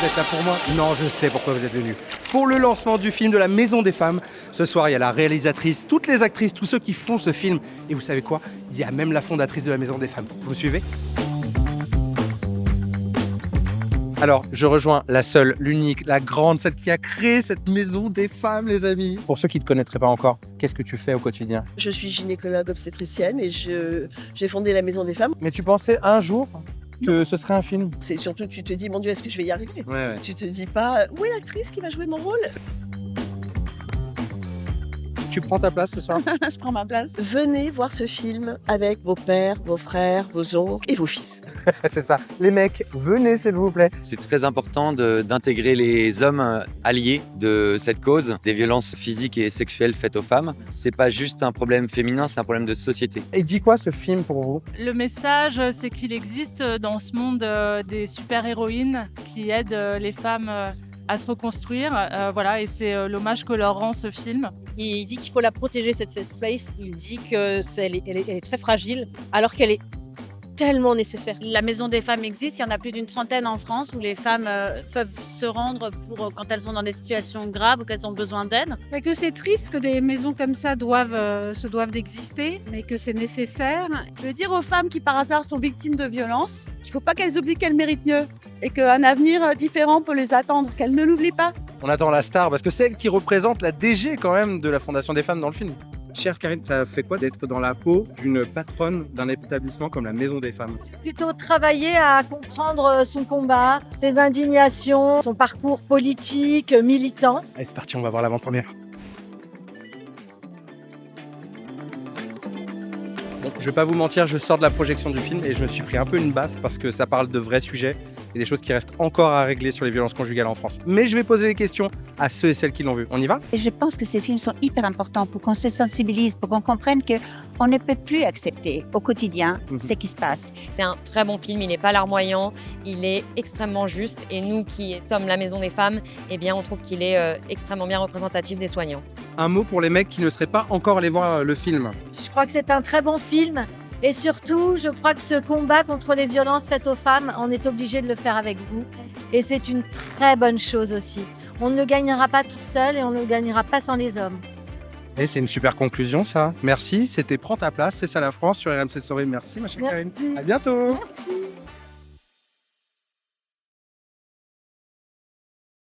êtes là pour moi? Non, je sais pourquoi vous êtes venus. Pour le lancement du film de la Maison des Femmes, ce soir, il y a la réalisatrice, toutes les actrices, tous ceux qui font ce film. Et vous savez quoi? Il y a même la fondatrice de la Maison des Femmes. Vous me suivez? Alors, je rejoins la seule, l'unique, la grande, celle qui a créé cette Maison des Femmes, les amis. Pour ceux qui ne te connaîtraient pas encore, qu'est-ce que tu fais au quotidien? Je suis gynécologue obstétricienne et j'ai fondé la Maison des Femmes. Mais tu pensais un jour que ce serait un film? C'est surtout, tu te dis, mon Dieu, est-ce que je vais y arriver? Ouais. Tu te dis pas, où est l'actrice qui va jouer mon rôle? Tu prends ta place ce soir? Je prends ma place. Venez voir ce film avec vos pères, vos frères, vos oncles et vos fils. C'est ça. Les mecs, venez s'il vous plaît. C'est très important d'intégrer les hommes alliés de cette cause, des violences physiques et sexuelles faites aux femmes. C'est pas juste un problème féminin, c'est un problème de société. Et dit quoi ce film pour vous? Le message, c'est qu'il existe dans ce monde des super-héroïnes qui aident les femmes à se reconstruire. Voilà, et c'est l'hommage que leur rend ce film. Il dit qu'il faut la protéger, cette safe place. Il dit qu'elle est très fragile, alors qu'elle est tellement nécessaire. La Maison des Femmes existe, il y en a plus d'une trentaine en France où les femmes peuvent se rendre quand elles sont dans des situations graves ou qu'elles ont besoin d'aide. Mais que c'est triste que des maisons comme ça se doivent d'exister, mais que c'est nécessaire. Je veux dire aux femmes qui par hasard sont victimes de violences, qu'il ne faut pas qu'elles oublient qu'elles méritent mieux et qu'un avenir différent peut les attendre, qu'elles ne l'oublient pas. On attend la star parce que c'est elle qui représente la DG quand même de la Fondation des Femmes dans le film. Chère Karine, ça fait quoi d'être dans la peau d'une patronne d'un établissement comme la Maison des Femmes? Plutôt travailler à comprendre son combat, ses indignations, son parcours politique, militant. Allez, c'est parti, on va voir l'avant-première. Bon, je vais pas vous mentir, je sors de la projection du film et je me suis pris un peu une baffe parce que ça parle de vrais sujets et des choses qui restent encore à régler sur les violences conjugales en France. Mais je vais poser les questions à ceux et celles qui l'ont vu. On y va? Et je pense que ces films sont hyper importants pour qu'on se sensibilise, pour qu'on comprenne qu'on ne peut plus accepter au quotidien ce qui se passe. C'est un très bon film, il n'est pas larmoyant, il est extrêmement juste et nous qui sommes la Maison des Femmes, eh bien on trouve qu'il est extrêmement bien représentatif des soignants. Un mot pour les mecs qui ne seraient pas encore allés voir le film. Je crois que c'est un très bon film et surtout, je crois que ce combat contre les violences faites aux femmes, on est obligé de le faire avec vous et c'est une très bonne chose aussi. On ne le gagnera pas toute seule et on ne le gagnera pas sans les hommes. Et c'est une super conclusion ça. Merci, c'était Prends ta place, c'est ça la France sur RMC Story. Merci ma chère Karine. À bientôt. Merci.